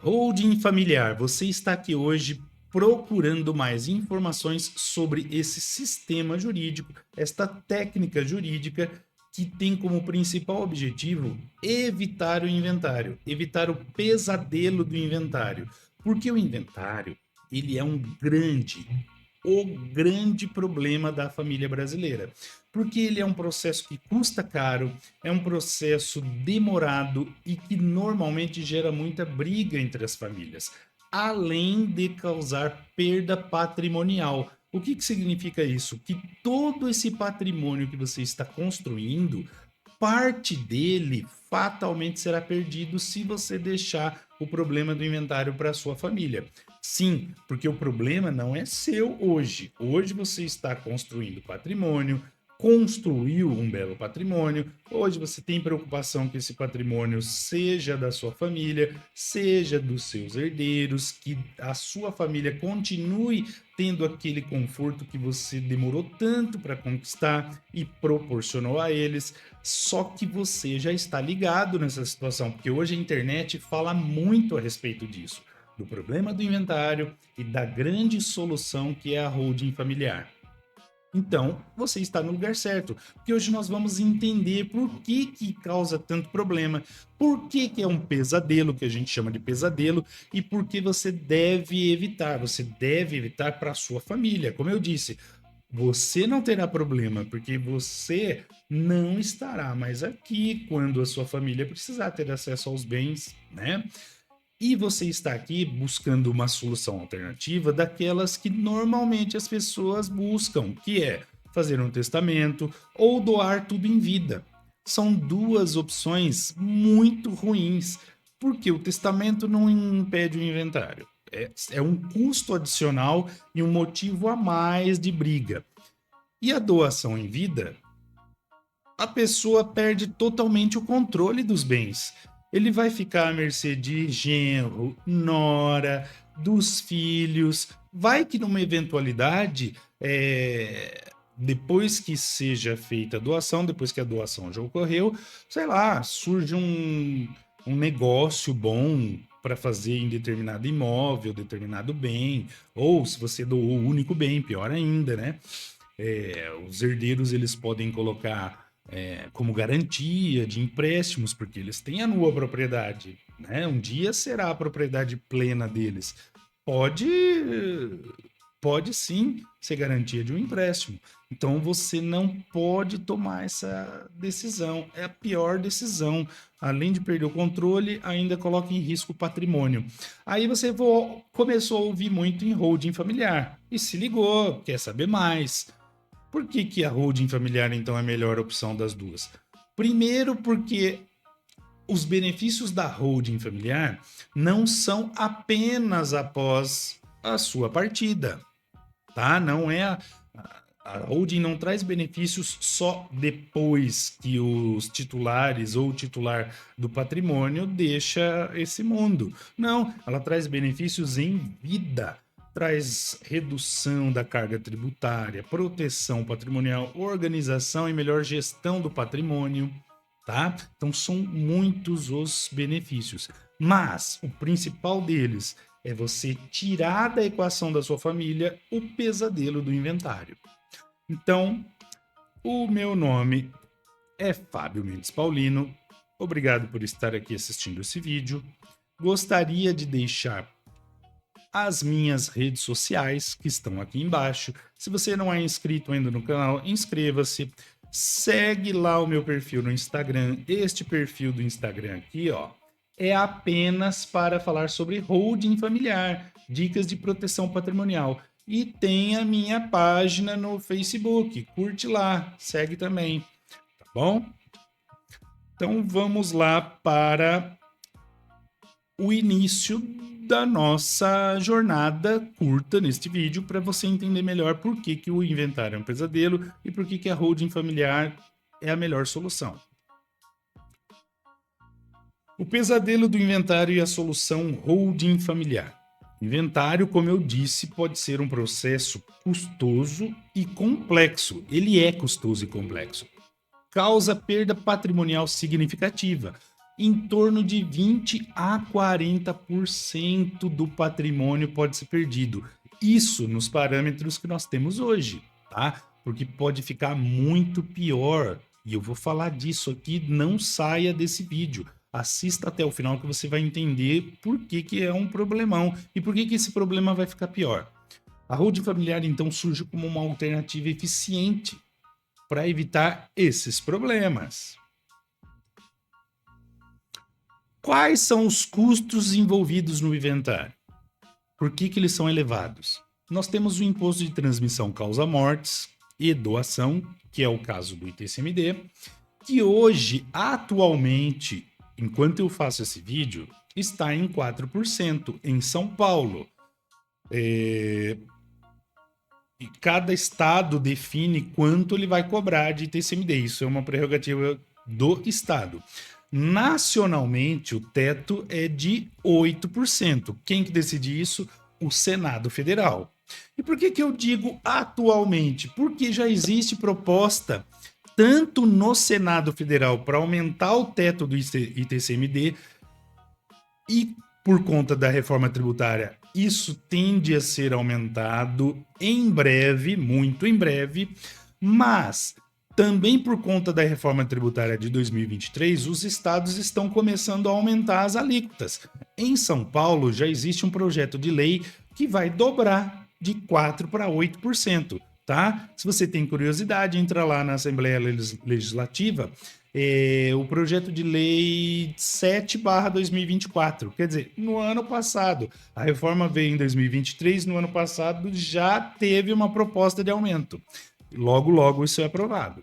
Holding familiar, você está aqui hoje procurando mais informações sobre esse sistema jurídico, esta técnica jurídica que tem como principal objetivo evitar o inventário, evitar o pesadelo do inventário. Porque o inventário, ele é o grande problema da família brasileira. Porque ele é um processo que custa caro, é um processo demorado e que normalmente gera muita briga entre as famílias, além de causar perda patrimonial. O que, que significa isso? Que todo esse patrimônio que você está construindo, parte dele fatalmente será perdido se você deixar o problema do inventário para sua família. Sim, porque o problema não é seu hoje. Hoje você está construindo patrimônio, construiu um belo patrimônio. Hoje você tem preocupação que esse patrimônio seja da sua família, seja dos seus herdeiros, que a sua família continue tendo aquele conforto que você demorou tanto para conquistar e proporcionou a eles. Só que você já está ligado nessa situação, porque hoje a internet fala muito a respeito disso, do problema do inventário e da grande solução que é a holding familiar. Então, você está no lugar certo, porque hoje nós vamos entender por que que causa tanto problema, por que que é um pesadelo, que a gente chama de pesadelo, e por que você deve evitar. Você deve evitar para a sua família. Como eu disse, você não terá problema, porque você não estará mais aqui quando a sua família precisar ter acesso aos bens, né? E você está aqui buscando uma solução alternativa daquelas que normalmente as pessoas buscam, que é fazer um testamento ou doar tudo em vida. São duas opções muito ruins, porque o testamento não impede o inventário. É um custo adicional e um motivo a mais de briga. E a doação em vida, a pessoa perde totalmente o controle dos bens. Ele vai ficar à mercê de genro, nora, dos filhos. Vai que numa eventualidade, depois que seja feita a doação, depois que a doação já ocorreu, sei lá, surge um negócio bom para fazer em determinado imóvel, determinado bem, ou se você doou o único bem, pior ainda, né? Os herdeiros eles podem colocar como garantia de empréstimos, porque eles têm a nua propriedade, né? Um dia será a propriedade plena deles. Pode, pode sim ser garantia de um empréstimo. Então você não pode tomar essa decisão. É a pior decisão. Além de perder o controle, ainda coloca em risco o patrimônio. Aí você começou a ouvir muito em holding familiar e se ligou, quer saber mais. Por que, que a holding familiar, então, é a melhor opção das duas? Primeiro, porque os benefícios da holding familiar não são apenas após a sua partida, tá? Não é a holding não traz benefícios só depois que os titulares ou o titular do patrimônio deixa esse mundo. Não, ela traz benefícios em vida. Traz redução da carga tributária, proteção patrimonial, organização e melhor gestão do patrimônio, tá? Então são muitos os benefícios. Mas o principal deles é você tirar da equação da sua família o pesadelo do inventário. Então, o meu nome é Fábio Mendes Paulino. Obrigado por estar aqui assistindo esse vídeo. Gostaria de deixar as minhas redes sociais que estão aqui embaixo. Se você não é inscrito ainda no canal, inscreva-se. Segue lá o meu perfil no Instagram. Este perfil do Instagram aqui, ó, é apenas para falar sobre holding familiar, dicas de proteção patrimonial. E tem a minha página no Facebook. Curte lá, segue também, tá bom? Então vamos lá para o início da nossa jornada curta neste vídeo para você entender melhor por que, que o inventário é um pesadelo e por que, que a holding familiar é a melhor solução. O pesadelo do inventário e a solução holding familiar. Inventário, como eu disse, pode ser um processo custoso e complexo. Ele é custoso e complexo. Causa perda patrimonial significativa. em torno de 20 a 40% do patrimônio pode ser perdido. Isso nos parâmetros que nós temos hoje, tá? Porque pode ficar muito pior. E eu vou falar disso aqui, não saia desse vídeo. Assista até o final que você vai entender por que é um problemão e por que esse problema vai ficar pior. A holding familiar, então, surge como uma alternativa eficiente para evitar esses problemas. Quais são os custos envolvidos no inventário? Por que eles são elevados? Nós temos o imposto de transmissão causa-mortes e doação, que é o caso do ITCMD, que hoje, atualmente, enquanto eu faço esse vídeo, está em 4% em São Paulo. E cada estado define quanto ele vai cobrar de ITCMD. Isso é uma prerrogativa do estado. Nacionalmente, o teto é de 8%. Quem que decide isso? O Senado Federal. E por que eu digo atualmente? Porque já existe proposta tanto no Senado Federal para aumentar o teto do ITCMD e por conta da reforma tributária, isso tende a ser aumentado em breve, muito em breve, mas também por conta da reforma tributária de 2023, os estados estão começando a aumentar as alíquotas. Em São Paulo já existe um projeto de lei que vai dobrar de 4% para 8%, tá? Se você tem curiosidade, entra lá na Assembleia Legislativa, o projeto de lei 7/2024, quer dizer, no ano passado. A reforma veio em 2023, no ano passado já teve uma proposta de aumento. Logo, logo isso é aprovado.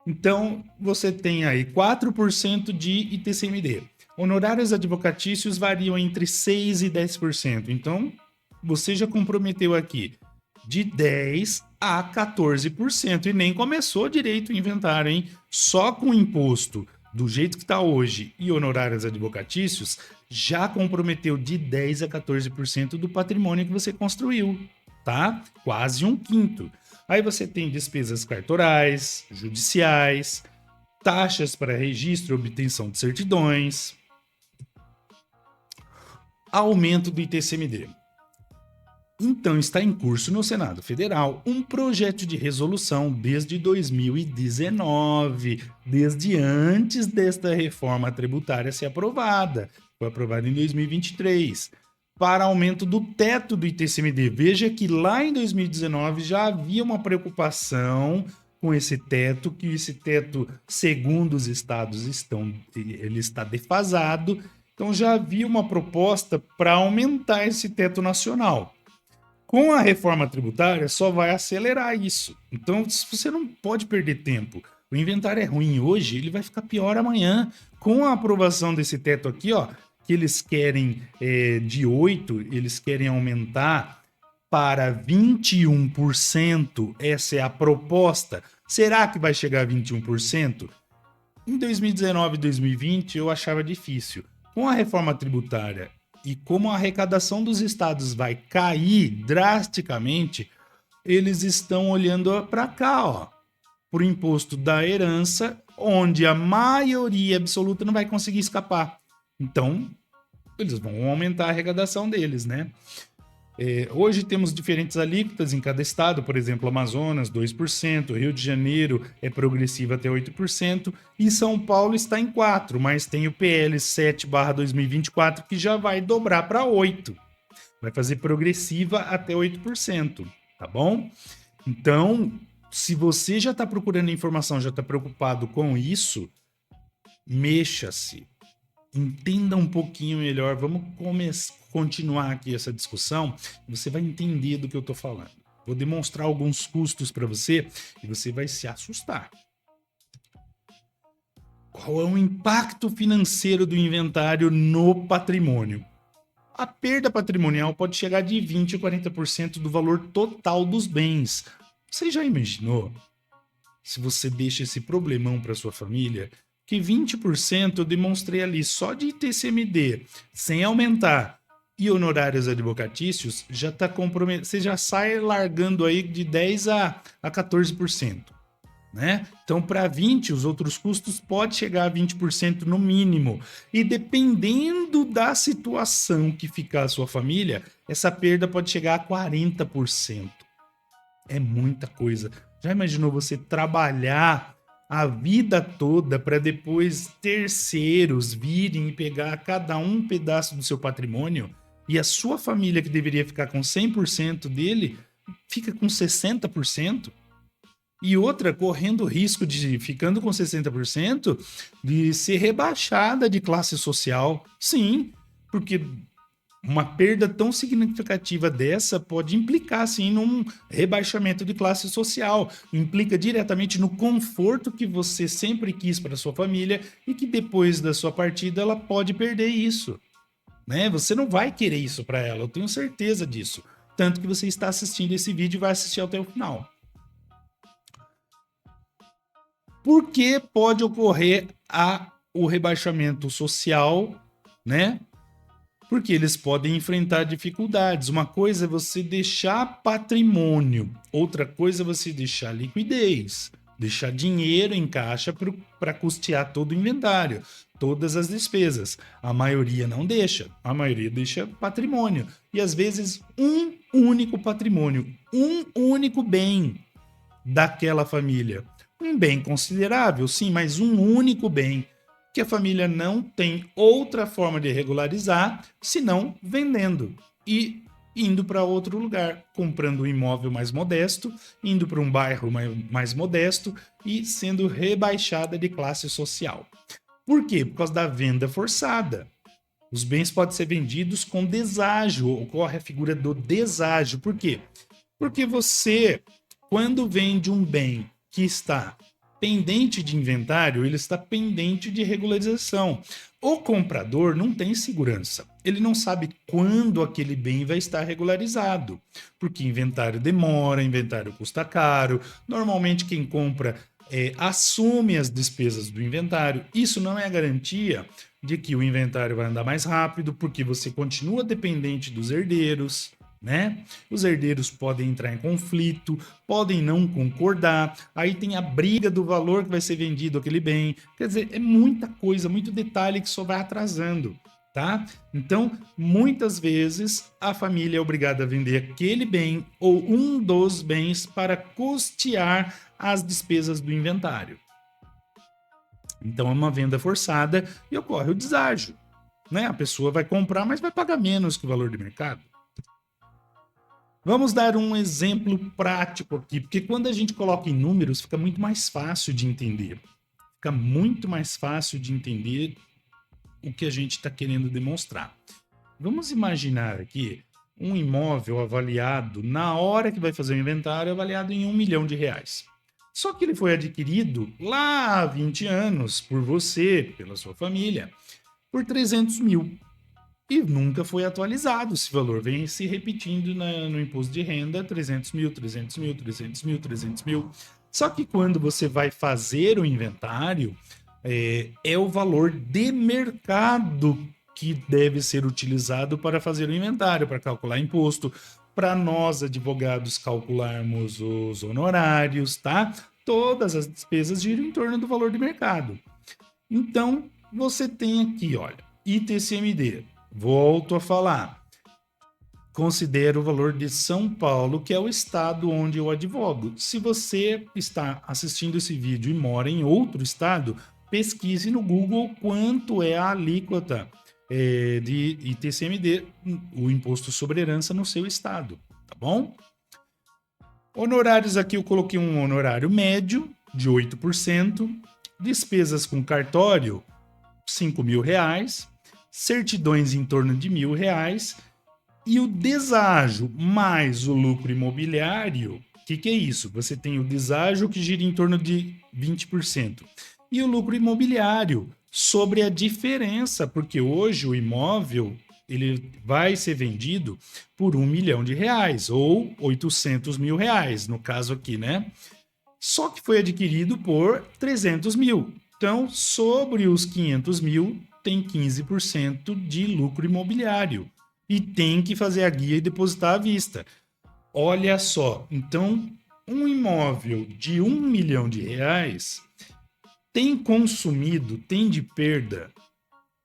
Então, você tem aí 4% de ITCMD. Honorários advocatícios variam entre 6% e 10%. Então, você já comprometeu aqui de 10% a 14%. E nem começou direito o inventário, hein? Só com o imposto do jeito que está hoje e honorários advocatícios, já comprometeu de 10% a 14% do patrimônio que você construiu, tá? Quase um quinto. Aí você tem despesas cartorais, judiciais, taxas para registro e obtenção de certidões, aumento do ITCMD. Então está em curso no Senado Federal um projeto de resolução desde 2019, desde antes desta reforma tributária ser aprovada. Foi aprovada em 2023, para aumento do teto do ITCMD. Veja que lá em 2019 já havia uma preocupação com esse teto, que esse teto, segundo os estados, ele está defasado. Então já havia uma proposta para aumentar esse teto nacional. Com a reforma tributária, só vai acelerar isso. Então, você não pode perder tempo. O inventário é ruim hoje, ele vai ficar pior amanhã. Com a aprovação desse teto aqui, ó, que eles querem de 8%, eles querem aumentar para 21%. Essa é a proposta. Será que vai chegar a 21%? Em 2019 e 2020, eu achava difícil. Com a reforma tributária e como a arrecadação dos estados vai cair drasticamente, eles estão olhando para cá, ó, para o imposto da herança, onde a maioria absoluta não vai conseguir escapar. Então, eles vão aumentar a arrecadação deles, né? Hoje temos diferentes alíquotas em cada estado, por exemplo, Amazonas, 2%, Rio de Janeiro é progressiva até 8%, e São Paulo está em 4%, mas tem o PL 7/2024 que já vai dobrar para 8%. Vai fazer progressiva até 8%, tá bom? Então, se você já está procurando informação, já está preocupado com isso, mexa-se. Entenda um pouquinho melhor, vamos continuar aqui essa discussão e você vai entender do que eu estou falando. Vou demonstrar alguns custos para você e você vai se assustar. Qual é o impacto financeiro do inventário no patrimônio? A perda patrimonial pode chegar de 20% a 40% do valor total dos bens. Você já imaginou? Se você deixa esse problemão para sua família, que 20% eu demonstrei ali só de ITCMD, sem aumentar, e honorários advocatícios, já está comprometido. Você já sai largando aí de 10% a 14%. né? Então, para 20, os outros custos pode chegar a 20% no mínimo. E dependendo da situação que ficar a sua família, essa perda pode chegar a 40%. É muita coisa. Já imaginou você trabalhar a vida toda para depois terceiros virem e pegar cada um pedaço do seu patrimônio e a sua família, que deveria ficar com 100% dele, fica com 60%? E outra, correndo o risco de, ficando com 60%, de ser rebaixada de classe social. Sim, porque uma perda tão significativa dessa pode implicar, sim, num rebaixamento de classe social. Implica diretamente no conforto que você sempre quis para sua família e que depois da sua partida ela pode perder isso, né? Você não vai querer isso para ela, eu tenho certeza disso. Tanto que você está assistindo esse vídeo e vai assistir até o final. Por que pode ocorrer o rebaixamento social, né? Porque eles podem enfrentar dificuldades. Uma coisa é você deixar patrimônio, outra coisa é você deixar liquidez, deixar dinheiro em caixa para custear todo o inventário, todas as despesas. A maioria não deixa, a maioria deixa patrimônio. E às vezes um único patrimônio, um único bem daquela família. Um bem considerável, sim, mas um único bem que a família não tem outra forma de regularizar senão vendendo e indo para outro lugar, comprando um imóvel mais modesto, indo para um bairro mais modesto e sendo rebaixada de classe social. Por quê? Por causa da venda forçada. Os bens podem ser vendidos com deságio, ocorre a figura do deságio. Por quê? Porque você, quando vende um bem que está pendente de inventário, ele está pendente de regularização. O comprador não tem segurança. Ele não sabe quando aquele bem vai estar regularizado, porque inventário demora, inventário custa caro. Normalmente quem compra assume as despesas do inventário. Isso não é a garantia de que o inventário vai andar mais rápido, porque você continua dependente dos herdeiros, né? Os herdeiros podem entrar em conflito, podem não concordar, aí tem a briga do valor que vai ser vendido aquele bem. Quer dizer, é muita coisa, muito detalhe que só vai atrasando, tá? Então, muitas vezes a família é obrigada a vender aquele bem ou um dos bens para custear as despesas do inventário. Então, é uma venda forçada e ocorre o deságio, né? A pessoa vai comprar, mas vai pagar menos que o valor de mercado. Vamos dar um exemplo prático aqui, porque quando a gente coloca em números, fica muito mais fácil de entender. Fica muito mais fácil de entender o que a gente está querendo demonstrar. Vamos imaginar aqui um imóvel avaliado, na hora que vai fazer o inventário, avaliado em R$1 milhão. Só que ele foi adquirido lá há 20 anos por você, pela sua família, por 300 mil. E nunca foi atualizado esse valor, vem se repetindo no imposto de renda, 300 mil, 300 mil, 300 mil, 300 mil. Só que quando você vai fazer o inventário, é o valor de mercado que deve ser utilizado para fazer o inventário, para calcular imposto, para nós advogados calcularmos os honorários, tá? Todas as despesas giram em torno do valor de mercado. Então, você tem aqui, olha, ITCMD. Volto a falar. Considero o valor de São Paulo, que é o estado onde eu advogo. Se você está assistindo esse vídeo e mora em outro estado, pesquise no Google quanto é a alíquota de ITCMD, o imposto sobre herança no seu estado, tá bom? Honorários aqui eu coloquei um honorário médio de 8%, despesas com cartório, R$5 mil, certidões em torno de R$1.000 e o deságio mais o lucro imobiliário. O que é isso? Você tem o deságio que gira em torno de 20% e o lucro imobiliário sobre a diferença, porque hoje o imóvel ele vai ser vendido por R$1 milhão ou R$800 mil, no caso aqui, né? Só que foi adquirido por 300 mil. Então, sobre os 500 mil, tem 15% de lucro imobiliário e tem que fazer a guia e depositar à vista. Olha só, então um imóvel de R$ 1 milhão tem consumido, tem de perda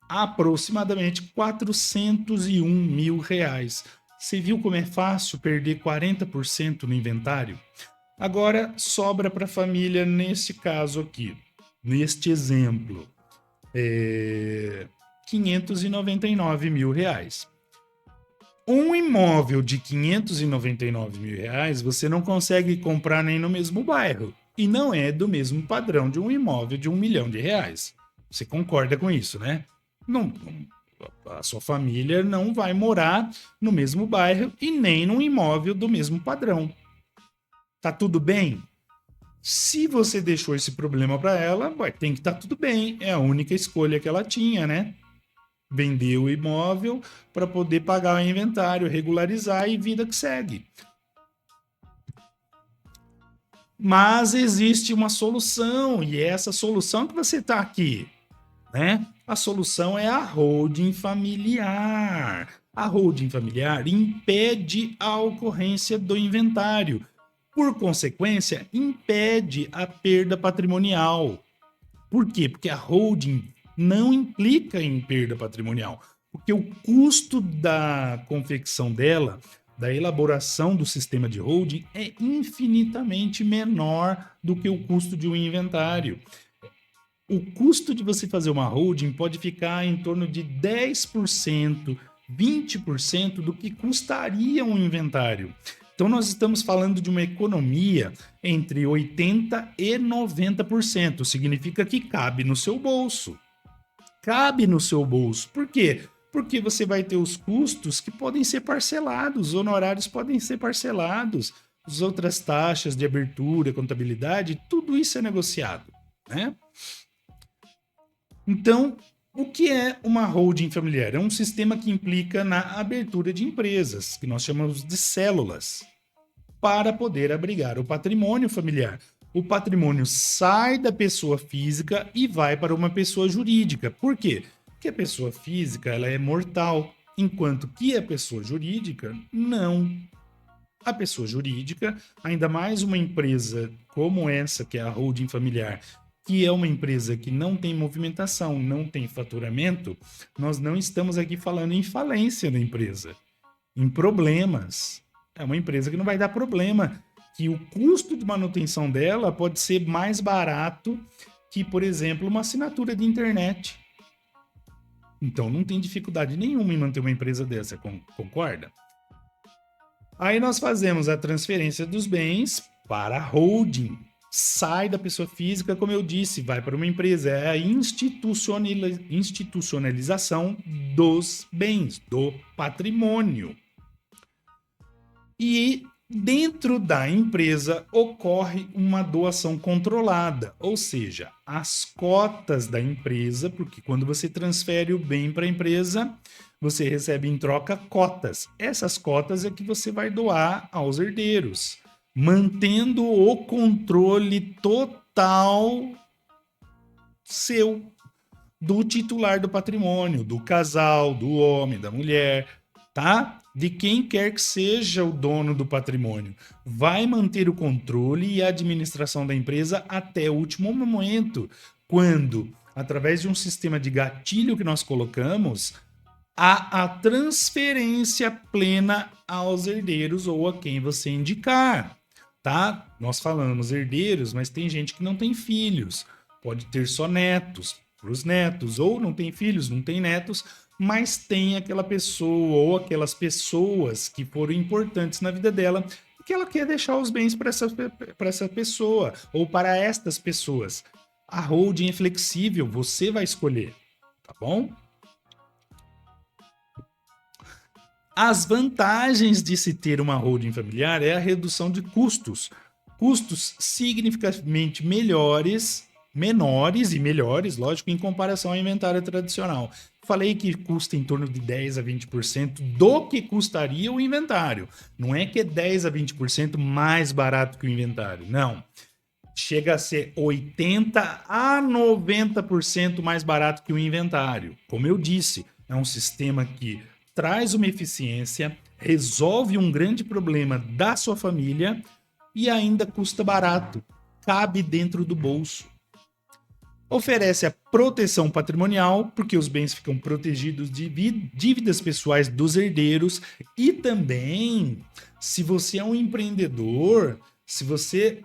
aproximadamente R$ 401 mil. Você viu como é fácil perder 40% no inventário? Agora sobra para a família nesse caso aqui, neste exemplo, R$ 599 mil. Um imóvel de R$ 599 mil você não consegue comprar nem no mesmo bairro. E não é do mesmo padrão de um imóvel de R$ 1 milhão. Você concorda com isso, né? Não, a sua família não vai morar no mesmo bairro e nem num imóvel do mesmo padrão. Tá tudo bem? Se você deixou esse problema para ela, tem que estar tudo bem. É a única escolha que ela tinha, né? Vender o imóvel para poder pagar o inventário, regularizar e vida que segue. Mas existe uma solução, e é essa solução que você está aqui, né? A solução é a holding familiar. A holding familiar impede a ocorrência do inventário. Por consequência, impede a perda patrimonial. Por quê? Porque a holding não implica em perda patrimonial. Porque o custo da confecção dela, da elaboração do sistema de holding, é infinitamente menor do que o custo de um inventário. O custo de você fazer uma holding pode ficar em torno de 10%, 20% do que custaria um inventário. Então, nós estamos falando de uma economia entre 80% e 90%. Significa que cabe no seu bolso. Cabe no seu bolso. Por quê? Porque você vai ter os custos que podem ser parcelados, os honorários podem ser parcelados, as outras taxas de abertura, contabilidade, tudo isso é negociado, né? Então, o que é uma holding familiar? É um sistema que implica na abertura de empresas, que nós chamamos de células, para poder abrigar o patrimônio familiar. O patrimônio sai da pessoa física e vai para uma pessoa jurídica. Por quê? Porque a pessoa física ela é mortal, enquanto que a pessoa jurídica não. A pessoa jurídica, ainda mais uma empresa como essa, que é a holding familiar, que é uma empresa que não tem movimentação, não tem faturamento, nós não estamos aqui falando em falência da empresa, em problemas. É uma empresa que não vai dar problema, que o custo de manutenção dela pode ser mais barato que, por exemplo, uma assinatura de internet. Então não tem dificuldade nenhuma em manter uma empresa dessa, concorda? Aí nós fazemos a transferência dos bens para a holding. Sai da pessoa física, como eu disse, vai para uma empresa. É a institucionalização dos bens, do patrimônio. E dentro da empresa ocorre uma doação controlada, ou seja, as cotas da empresa, porque quando você transfere o bem para a empresa, você recebe em troca cotas. Essas cotas é que você vai doar aos herdeiros, mantendo o controle total seu, do titular do patrimônio, do casal, do homem, da mulher, tá? De quem quer que seja o dono do patrimônio. Vai manter o controle e a administração da empresa até o último momento, quando, através de um sistema de gatilho que nós colocamos, há a transferência plena aos herdeiros ou a quem você indicar. Tá? Nós falamos herdeiros, mas tem gente que não tem filhos, pode ter só netos, para os netos, ou não tem filhos, não tem netos, mas tem aquela pessoa ou aquelas pessoas que foram importantes na vida dela, que ela quer deixar os bens para essa pessoa ou para estas pessoas. A holding é flexível, você vai escolher, tá bom? As vantagens de se ter uma holding familiar é a redução de custos. Custos significativamente menores e melhores, lógico, em comparação ao inventário tradicional. Falei que custa em torno de 10 a 20% do que custaria o inventário. Não é que é 10 a 20% mais barato que o inventário, não. Chega a ser 80 a 90% mais barato que o inventário. Como eu disse, é um sistema que traz uma eficiência, resolve um grande problema da sua família, e ainda custa barato, cabe dentro do bolso. Oferece a proteção patrimonial, porque os bens ficam protegidos de dívidas pessoais dos herdeiros, e também, se você é um empreendedor, se você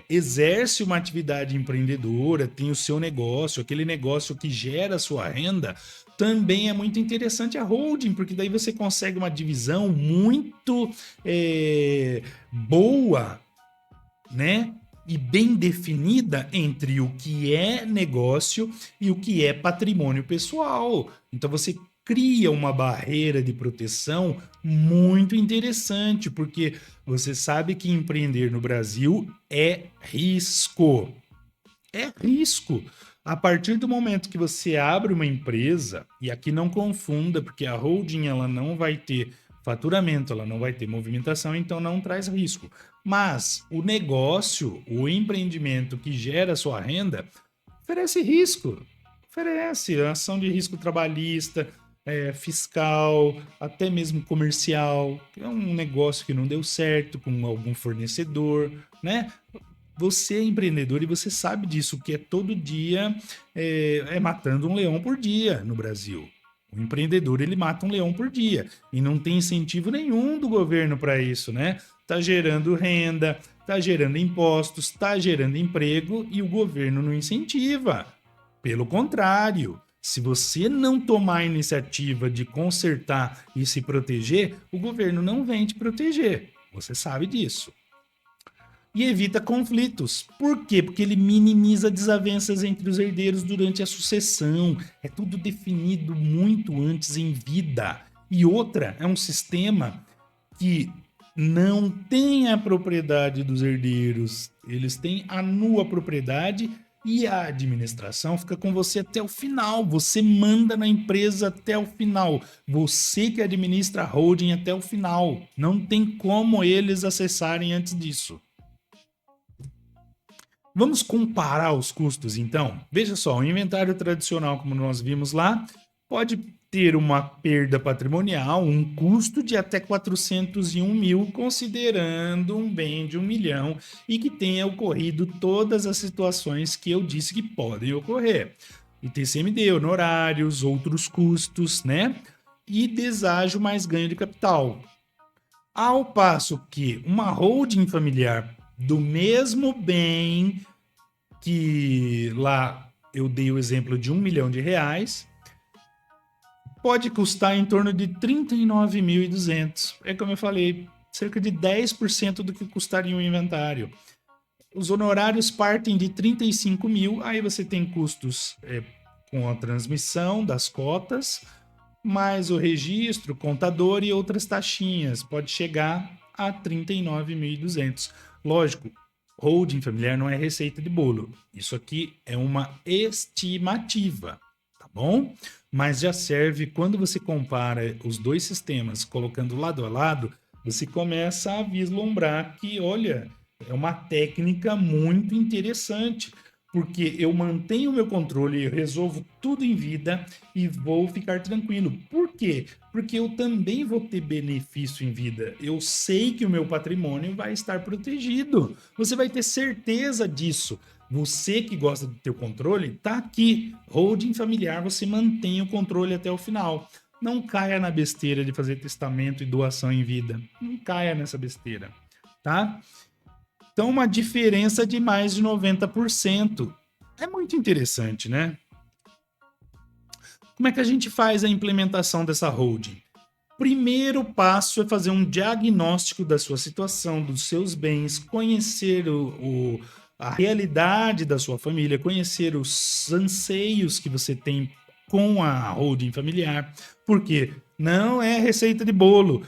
exerce uma atividade empreendedora, tem o seu negócio, aquele negócio que gera a sua renda, também é muito interessante a holding, porque daí você consegue uma divisão muito boa, né? E bem definida entre o que é negócio e o que é patrimônio pessoal. Então você cria uma barreira de proteção muito interessante, porque você sabe que empreender no Brasil é risco. É risco. A partir do momento que você abre uma empresa, e aqui não confunda, porque a holding ela não vai ter faturamento, ela não vai ter movimentação, então não traz risco. Mas o negócio, o empreendimento que gera sua renda, oferece risco. Oferece ação de risco trabalhista, fiscal, até mesmo comercial. É um negócio que não deu certo com algum fornecedor, né? Você é empreendedor e você sabe disso, que é todo dia matando um leão por dia no Brasil. O empreendedor ele mata um leão por dia e não tem incentivo nenhum do governo para isso, né? Tá gerando renda, tá gerando impostos, tá gerando emprego e o governo não incentiva. Pelo contrário, se você não tomar a iniciativa de consertar e se proteger, o governo não vem te proteger. Você sabe disso. E evita conflitos. Por quê? Porque ele minimiza desavenças entre os herdeiros durante a sucessão. É tudo definido muito antes em vida. E outra, é um sistema que não tem a propriedade dos herdeiros. Eles têm a nua propriedade e a administração fica com você até o final. Você manda na empresa até o final. Você que administra a holding até o final. Não tem como eles acessarem antes disso. Vamos comparar os custos, então? Veja só, o inventário tradicional, como nós vimos lá, pode ter uma perda patrimonial, um custo de até 401 mil, considerando um bem de 1 milhão e que tenha ocorrido todas as situações que eu disse que podem ocorrer. ITCMD, honorários, outros custos, né? E deságio mais ganho de capital. Ao passo que uma holding familiar do mesmo bem que lá eu dei o exemplo de 1 milhão de reais, pode custar em torno de 39.200. É como eu falei, cerca de 10% do que custaria um inventário. Os honorários partem de 35 mil, aí você tem custos com a transmissão das cotas, mais o registro, contador e outras taxinhas. Pode chegar a 39.200. Lógico, holding familiar não é receita de bolo. Isso aqui é uma estimativa, tá bom? Mas já serve quando você compara os dois sistemas, colocando lado a lado, você começa a vislumbrar que, olha, é uma técnica muito interessante, porque eu mantenho o meu controle, eu resolvo tudo em vida e vou ficar tranquilo. Por quê? Porque eu também vou ter benefício em vida. Eu sei que o meu patrimônio vai estar protegido. Você vai ter certeza disso. Você que gosta do teu controle, tá aqui. Holding familiar, você mantém o controle até o final. Não caia na besteira de fazer testamento e doação em vida. Não caia nessa besteira, tá? Então, uma diferença de mais de 90%. É muito interessante, né? Como é que a gente faz a implementação dessa holding? Primeiro passo é fazer um diagnóstico da sua situação, dos seus bens, conhecer a realidade da sua família, conhecer os anseios que você tem com a holding familiar, porque não é receita de bolo.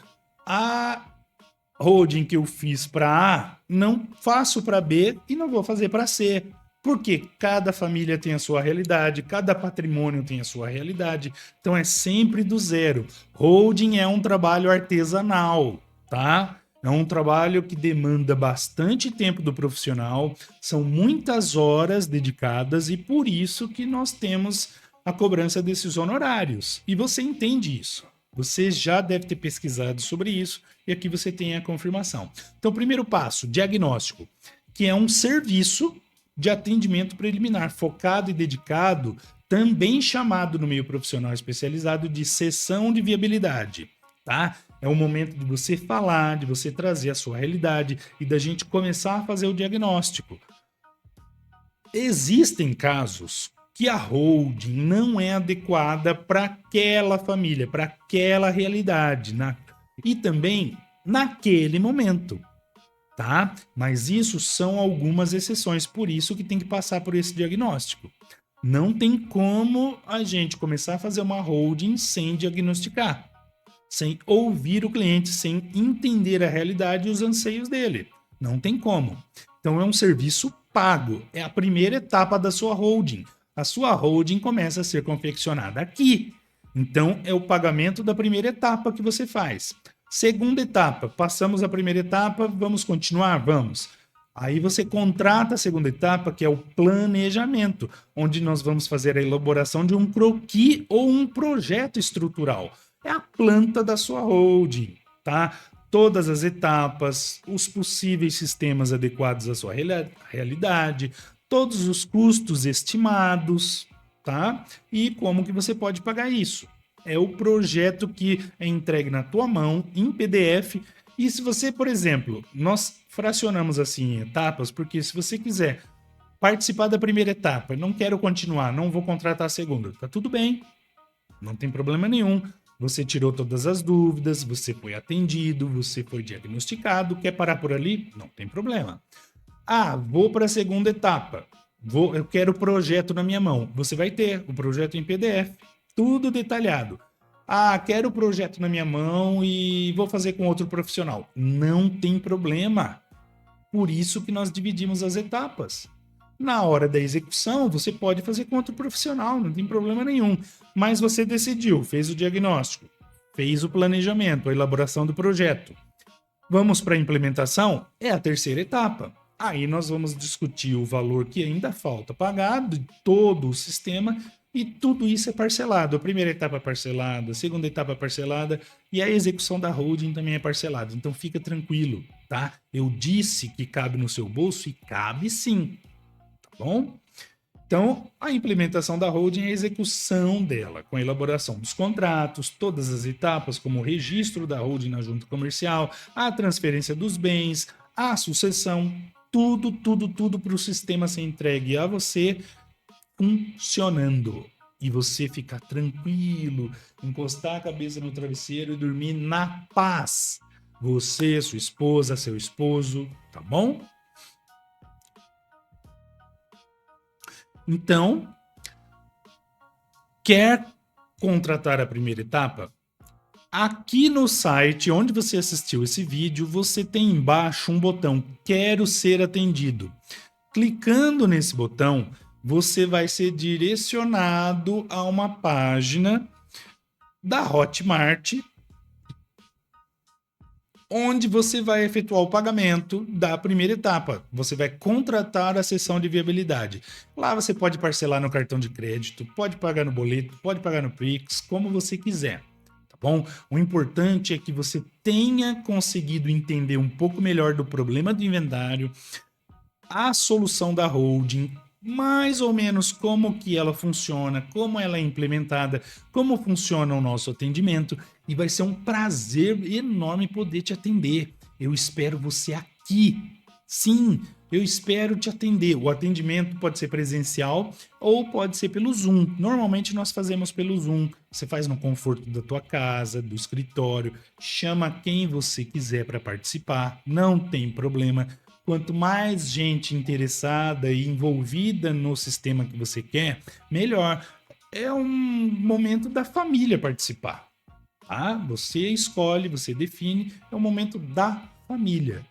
A holding que eu fiz para A, não faço para B e não vou fazer para C. Porque cada família tem a sua realidade, cada patrimônio tem a sua realidade. Então é sempre do zero. Holding é um trabalho artesanal, tá? É um trabalho que demanda bastante tempo do profissional, são muitas horas dedicadas e por isso que nós temos a cobrança desses honorários. E você entende isso. Você já deve ter pesquisado sobre isso e aqui você tem a confirmação. Então, primeiro passo, diagnóstico, que é um serviço de atendimento preliminar focado e dedicado, também chamado no meio profissional especializado de sessão de viabilidade, tá? É o momento de você falar, de você trazer a sua realidade e da gente começar a fazer o diagnóstico. Existem casos que a holding não é adequada para aquela família, para aquela realidade, e também naquele momento, tá? Mas isso são algumas exceções, por isso que tem que passar por esse diagnóstico. Não tem como a gente começar a fazer uma holding sem diagnosticar, sem ouvir o cliente, sem entender a realidade e os anseios dele. Não tem como. Então é um serviço pago, é a primeira etapa da sua holding. A sua holding começa a ser confeccionada aqui. Então é o pagamento da primeira etapa que você faz. Segunda etapa, passamos a primeira etapa, vamos continuar? Vamos. Aí você contrata a segunda etapa, que é o planejamento, onde nós vamos fazer a elaboração de um croquis ou um projeto estrutural. É a planta da sua holding, tá? Todas as etapas, os possíveis sistemas adequados à sua realidade, todos os custos estimados, tá? E como que você pode pagar isso. É o projeto que é entregue na tua mão, em PDF. E se você, por exemplo, nós fracionamos assim em etapas, porque se você quiser participar da primeira etapa, não quero continuar, não vou contratar a segunda, tá tudo bem, não tem problema nenhum. Você tirou todas as dúvidas, você foi atendido, você foi diagnosticado, quer parar por ali? Não tem problema. Ah, vou para a segunda etapa. Eu quero o projeto na minha mão. Você vai ter o projeto em PDF, tudo detalhado. Ah, quero o projeto na minha mão e vou fazer com outro profissional. Não tem problema. Por isso que nós dividimos as etapas. Na hora da execução, você pode fazer com outro profissional, não tem problema nenhum. Mas você decidiu, fez o diagnóstico, fez o planejamento, a elaboração do projeto. Vamos para a implementação? É a terceira etapa. Aí nós vamos discutir o valor que ainda falta pagar de todo o sistema e tudo isso é parcelado. A primeira etapa é parcelada, a segunda etapa é parcelada e a execução da holding também é parcelada. Então fica tranquilo, tá? Eu disse que cabe no seu bolso e cabe sim, tá bom? Então, a implementação da holding é a execução dela, com a elaboração dos contratos, todas as etapas, como o registro da holding na junta comercial, a transferência dos bens, a sucessão, tudo para o sistema ser entregue a você funcionando. E você ficar tranquilo, encostar a cabeça no travesseiro e dormir na paz. Você, sua esposa, seu esposo, tá bom? Então, quer contratar a primeira etapa? Aqui no site onde você assistiu esse vídeo, você tem embaixo um botão Quero ser atendido. Clicando nesse botão, você vai ser direcionado a uma página da Hotmart, onde você vai efetuar o pagamento da primeira etapa. Você vai contratar a sessão de viabilidade. Lá você pode parcelar no cartão de crédito, pode pagar no boleto, pode pagar no Pix, como você quiser. Tá bom? O importante é que você tenha conseguido entender um pouco melhor do problema do inventário, a solução da holding, mais ou menos como que ela funciona, como ela é implementada, como funciona o nosso atendimento, e vai ser um prazer enorme poder te atender. Eu espero você aqui. Sim, eu espero te atender. O atendimento pode ser presencial ou pode ser pelo Zoom. Normalmente nós fazemos pelo Zoom. Você faz no conforto da tua casa, do escritório, chama quem você quiser para participar, não tem problema. Quanto mais gente interessada e envolvida no sistema que você quer, melhor. É um momento da família participar, tá? Você escolhe, você define, é o momento da família.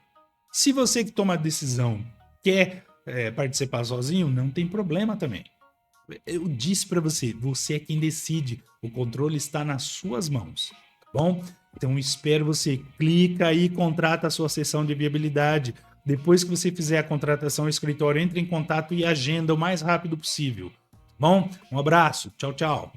Se você que toma a decisão quer participar sozinho, não tem problema também. Eu disse para você, você é quem decide, o controle está nas suas mãos, tá bom? Então espero você, clica aí, contrata a sua sessão de viabilidade. Depois que você fizer a contratação, o escritório entra em contato e agenda o mais rápido possível. Bom, um abraço, tchau, tchau.